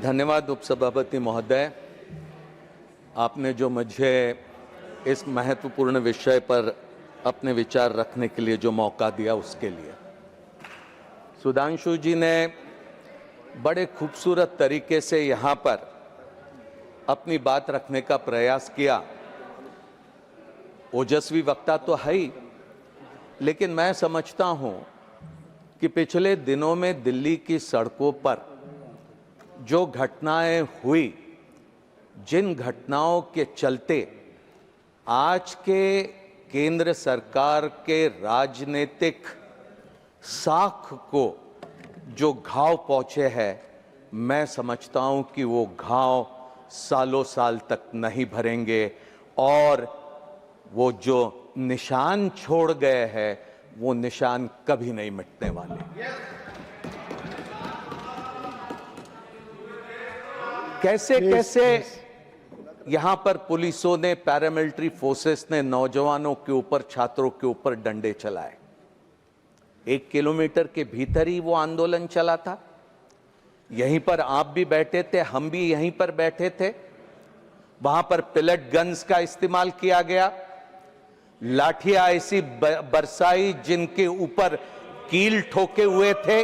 धन्यवाद उपसभापति महोदय, आपने जो मुझे इस महत्वपूर्ण विषय पर अपने विचार रखने के लिए जो मौका दिया उसके लिए। सुधांशु जी ने बड़े खूबसूरत तरीके से यहाँ पर अपनी बात रखने का प्रयास किया। ओजस्वी वक्ता तो है ही, लेकिन मैं समझता हूँ कि पिछले दिनों में दिल्ली की सड़कों पर जो घटनाएं हुई, जिन घटनाओं के चलते आज के केंद्र सरकार के राजनीतिक साख को जो घाव पहुंचे हैं, मैं समझता हूं कि वो घाव सालों साल तक नहीं भरेंगे और वो जो निशान छोड़ गए हैं वो निशान कभी नहीं मिटने वाले। कैसे यहां पर पुलिसों ने, पैरामिलिट्री फोर्सेस ने नौजवानों के ऊपर, छात्रों के ऊपर डंडे चलाए। 1 किलोमीटर के भीतर ही वो आंदोलन चला था। यहीं पर आप भी बैठे थे, हम भी यहीं पर बैठे थे। वहां पर पिलेट गन्स का इस्तेमाल किया गया, लाठियां ऐसी बरसाई जिनके ऊपर कील ठोके हुए थे।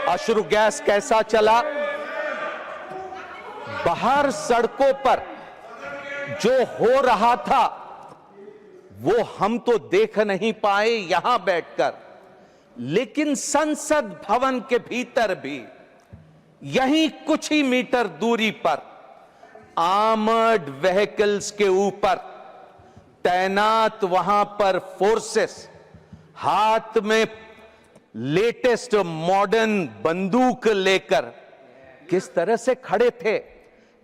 अश्रु गैस कैसा चला। बाहर सड़कों पर जो हो रहा था वो हम तो देख नहीं पाए यहां बैठकर, लेकिन संसद भवन के भीतर भी यहीं कुछ ही मीटर दूरी पर आर्मर्ड व्हीकल्स के ऊपर तैनात वहां पर फोर्सेस हाथ में लेटेस्ट मॉडर्न बंदूक लेकर किस तरह से खड़े थे।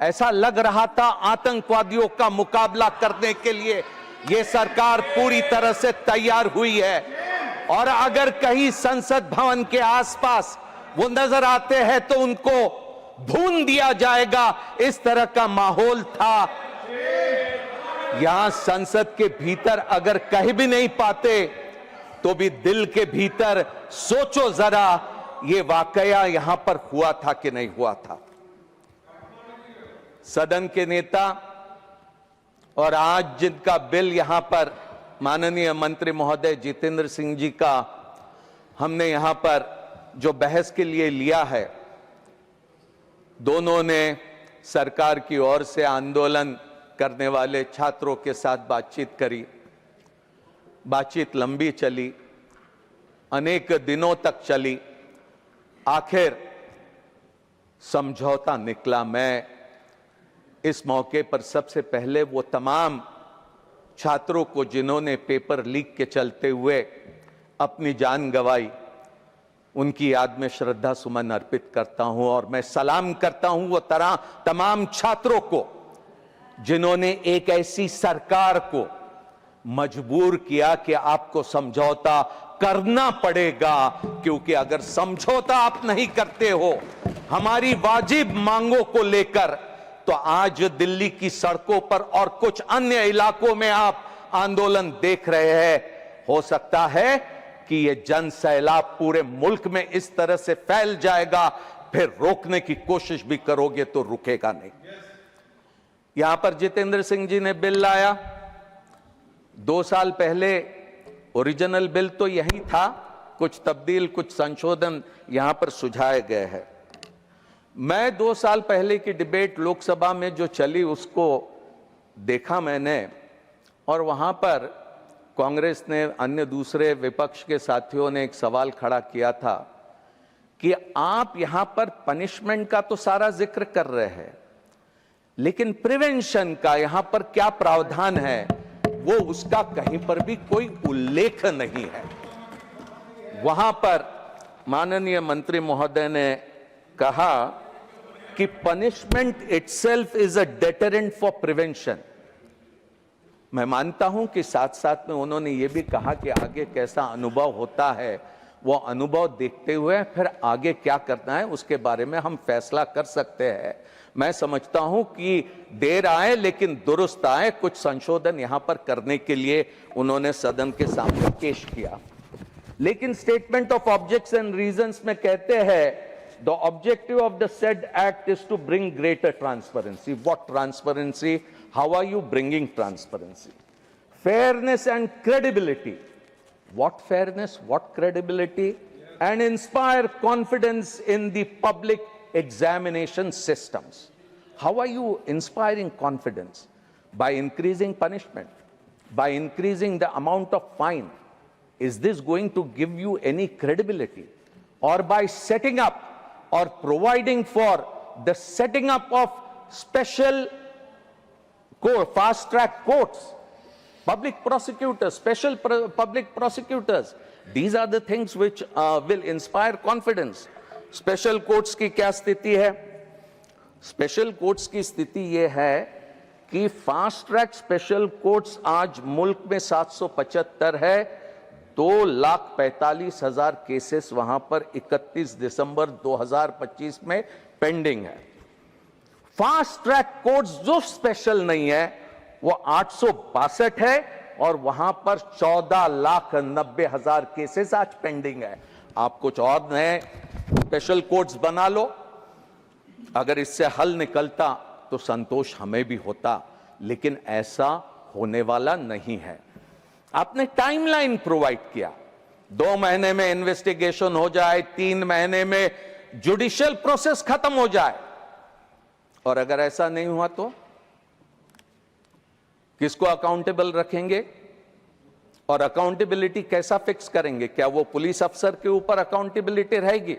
ऐसा लग रहा था आतंकवादियों का मुकाबला करने के लिए यह सरकार पूरी तरह से तैयार हुई है। और अगर कहीं संसद भवन के आसपास वो नजर आते हैं तो उनको भून दिया जाएगा, इस तरह का माहौल था। यहां संसद के भीतर अगर कह भी नहीं पाते तो भी दिल के भीतर सोचो जरा, ये वाकया यहां पर हुआ था कि नहीं हुआ था। सदन के नेता और आज जिनका बिल यहां पर माननीय मंत्री महोदय जितेंद्र सिंह जी का हमने यहां पर जो बहस के लिए लिया है, दोनों ने सरकार की ओर से आंदोलन करने वाले छात्रों के साथ बातचीत करी। बातचीत लंबी चली, अनेक दिनों तक चली, आखिर समझौता निकला। मैं इस मौके पर सबसे पहले वो तमाम छात्रों को जिन्होंने पेपर लीक के चलते हुए अपनी जान गंवाई, उनकी याद में श्रद्धा सुमन अर्पित करता हूं और मैं सलाम करता हूं वो तमाम छात्रों को जिन्होंने एक ऐसी सरकार को मजबूर किया कि आपको समझौता करना पड़ेगा, क्योंकि अगर समझौता आप नहीं करते हो हमारी वाजिब मांगों को लेकर, तो आज दिल्ली की सड़कों पर और कुछ अन्य इलाकों में आप आंदोलन देख रहे हैं। हो सकता है कि यह जन सैलाब पूरे मुल्क में इस तरह से फैल जाएगा, फिर रोकने की कोशिश भी करोगे तो रुकेगा नहीं। यहां पर जितेंद्र सिंह जी ने बिल लाया। 2 साल पहले ओरिजिनल बिल तो यही था, कुछ तब्दील, कुछ संशोधन यहां पर सुझाए गए हैं। मैं 2 साल पहले की डिबेट लोकसभा में जो चली उसको देखा मैंने, और वहां पर कांग्रेस ने, अन्य दूसरे विपक्ष के साथियों ने एक सवाल खड़ा किया था कि आप यहां पर पनिशमेंट का तो सारा जिक्र कर रहे हैं, लेकिन प्रिवेंशन का यहां पर क्या प्रावधान है, वो उसका कहीं पर भी कोई उल्लेख नहीं है। वहां पर माननीय मंत्री महोदय ने कहा कि punishment itself is a deterrent for prevention. मैं मानता हूं कि साथ साथ में उन्होंने यह भी कहा कि आगे कैसा अनुभव होता है वो अनुभव देखते हुए फिर आगे क्या करना है उसके बारे में हम फैसला कर सकते हैं। मैं समझता हूं कि देर आए लेकिन दुरुस्त आए, कुछ संशोधन यहां पर करने के लिए उन्होंने सदन के सामने पेश किया। लेकिन statement of objects and reasons में कहते हैं the objective of the said act is to bring greater transparency. What transparency? How are you bringing transparency? Fairness and credibility. What fairness? What credibility? And inspire confidence in the public examination systems. How are you inspiring confidence? By increasing punishment, by increasing the amount of fine. Is this going to give you any credibility? Or by setting up or providing for the setting up of special fast-track courts, public prosecutors, special public prosecutors. These are the things which will inspire confidence. Special courts की क्या स्थिति है? Special courts की स्थिति यह है कि fast track special courts आज मुल्क में 775 है। 2,45,000 केसेस वहां पर 31 दिसंबर 2025 में पेंडिंग है। फास्ट ट्रैक कोर्ट्स जो स्पेशल नहीं है वो 862 है और वहां पर 14,90,000 केसेस आज पेंडिंग है। आप कुछ और नए स्पेशल कोर्ट्स बना लो, अगर इससे हल निकलता तो संतोष हमें भी होता, लेकिन ऐसा होने वाला नहीं है। आपने टाइमलाइन प्रोवाइड किया, 2 महीने में इन्वेस्टिगेशन हो जाए, 3 महीने में जुडिशियल प्रोसेस खत्म हो जाए, और अगर ऐसा नहीं हुआ तो किसको अकाउंटेबल रखेंगे और अकाउंटेबिलिटी कैसा फिक्स करेंगे? क्या वो पुलिस अफसर के ऊपर अकाउंटेबिलिटी रहेगी?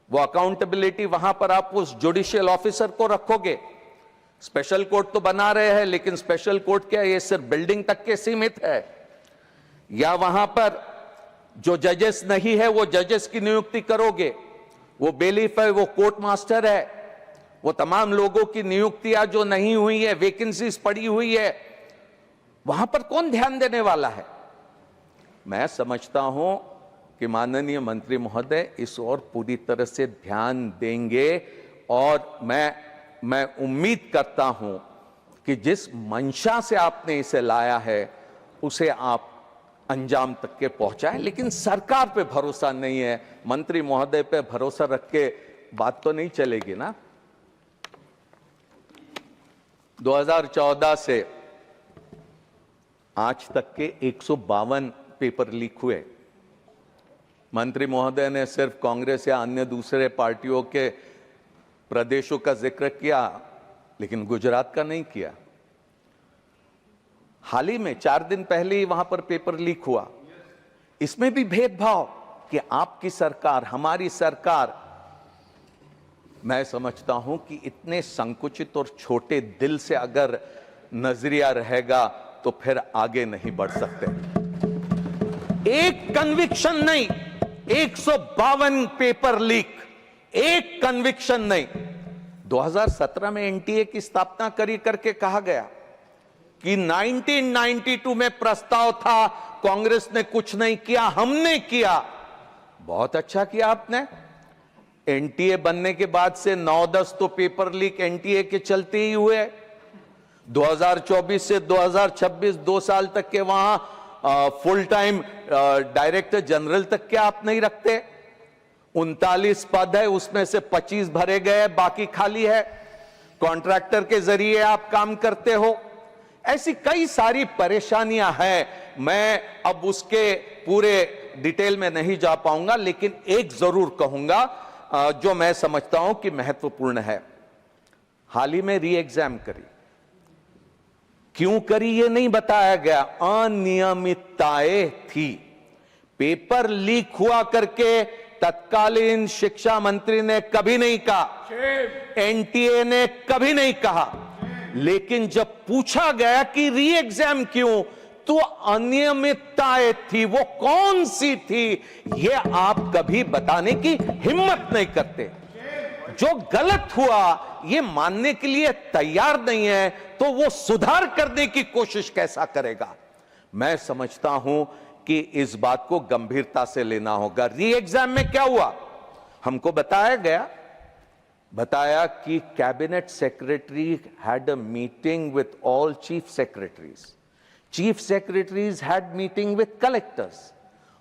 वो अकाउंटेबिलिटी वहां पर आप उस जुडिशियल ऑफिसर को रखोगे? स्पेशल कोर्ट तो बना रहे हैं, लेकिन स्पेशल कोर्ट क्या ये सिर्फ बिल्डिंग तक के सीमित है? या वहां पर जो जजेस नहीं है वो जजेस की नियुक्ति करोगे? वो बेलीफ है, वो कोर्ट मास्टर है, वो तमाम लोगों की नियुक्तियां जो नहीं हुई है, वैकेंसीज पड़ी हुई है, वहां पर कौन ध्यान देने वाला है? मैं समझता हूं कि माननीय मंत्री महोदय इस ओर पूरी तरह से ध्यान देंगे, और मैं उम्मीद करता हूं कि जिस मंशा से आपने इसे लाया है उसे आप अंजाम तक के पहुंचाएं। लेकिन सरकार पे भरोसा नहीं है, मंत्री महोदय पे भरोसा रख के बात तो नहीं चलेगी ना। 2014 से आज तक के 152 पेपर लीक हुए। मंत्री महोदय ने सिर्फ कांग्रेस या अन्य दूसरे पार्टियों के प्रदेशों का जिक्र किया, लेकिन गुजरात का नहीं किया। हाल ही में 4 दिन पहले ही वहां पर पेपर लीक हुआ। इसमें भी भेदभाव कि आपकी सरकार, हमारी सरकार। मैं समझता हूं कि इतने संकुचित और छोटे दिल से अगर नजरिया रहेगा तो फिर आगे नहीं बढ़ सकते। एक कन्विक्शन नहीं, 152 पेपर लीक, एक कन्विक्शन नहीं। 2017 में एनटीए की स्थापना करके कहा गया कि 1992 में प्रस्ताव था, कांग्रेस ने कुछ नहीं किया, हमने किया। बहुत अच्छा किया आपने। एनटीए बनने के बाद से 9-10 तो पेपर लीक एनटीए के चलते ही हुए। 2024 से 2026 2 साल तक के वहां फुल टाइम डायरेक्टर जनरल तक के आप नहीं रखते। 39 पद है, उसमें से 25 भरे गए, बाकी खाली है। कॉन्ट्रैक्टर के जरिए आप काम करते हो। ऐसी कई सारी परेशानियां हैं। मैं अब उसके पूरे डिटेल में नहीं जा पाऊंगा, लेकिन एक जरूर कहूंगा जो मैं समझता हूं कि महत्वपूर्ण है। हाल ही में री एग्जाम करी, क्यों करी ये नहीं बताया गया। अनियमितताएं थी, पेपर लीक हुआ करके तत्कालीन शिक्षा मंत्री ने कभी नहीं कहा, एनटीए ने कभी नहीं कहा। लेकिन जब पूछा गया कि री एग्जाम क्यों, तो अनियमितताएं थी। वो कौन सी थी ये आप कभी बताने की हिम्मत नहीं करते। जो गलत हुआ ये मानने के लिए तैयार नहीं है, तो वो सुधार करने की कोशिश कैसा करेगा। मैं समझता हूं कि इस बात को गंभीरता से लेना होगा। री एग्जाम में क्या हुआ हमको बताया कि cabinet secretary had a meeting with all chief secretaries, chief secretaries had meeting with collectors,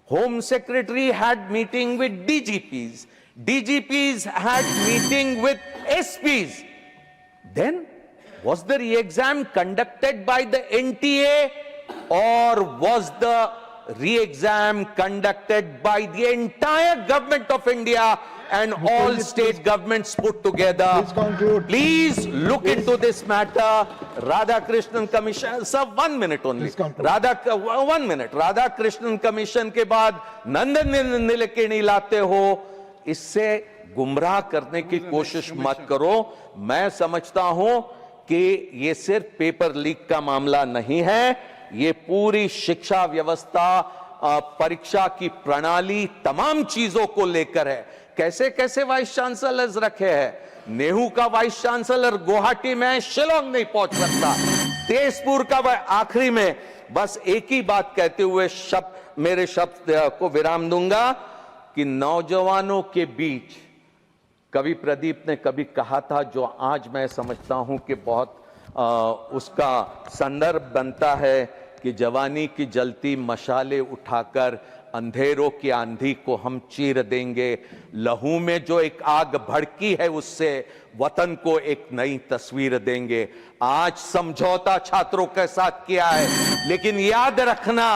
home secretary had meeting with DGPs, DGPs had meeting with SPs. Then, was the re-exam conducted by the NTA or was the re-exam conducted by the entire government of India and all state governments put together? Please conclude. Please look into this matter. Radhakrishnan Commission, sir, 1 minute only. Please conclude. 1 minute. Radhakrishnan Commission के बाद नंदन नीलेकणी लाते हो, इससे गुमराह करने की कोशिश मत करो। मैं समझता हूं कि ये सिर्फ पेपर लीक का मामला नहीं है, ये पूरी शिक्षा व्यवस्था, परीक्षा की प्रणाली, तमाम चीजों को लेकर है। कैसे कैसे वाइस चांसलर्स रखे हैं। नेहरू का वाइस चांसलर गुवाहाटी में, शिलोंग नहीं पहुंच सकता। तेजपुर का आखिरी में बस एक ही बात कहते हुए मेरे शब्द को विराम दूंगा कि नौजवानों के बीच, कवि प्रदीप ने कभी कहा था जो आज मैं समझता हूं कि बहुत उसका संदर्भ बनता है कि जवानी की जलती मशाले उठाकर अंधेरों की आंधी को हम चीर देंगे। लहू में जो एक आग भड़की है उससे वतन को एक नई तस्वीर देंगे। आज समझौता छात्रों के साथ किया है, लेकिन याद रखना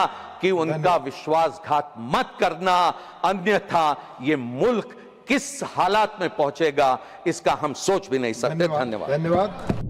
कि उनका विश्वासघात मत करना, अन्यथा ये मुल्क किस हालात में पहुंचेगा इसका हम सोच भी नहीं सकते। धन्यवाद। धन्यवाद।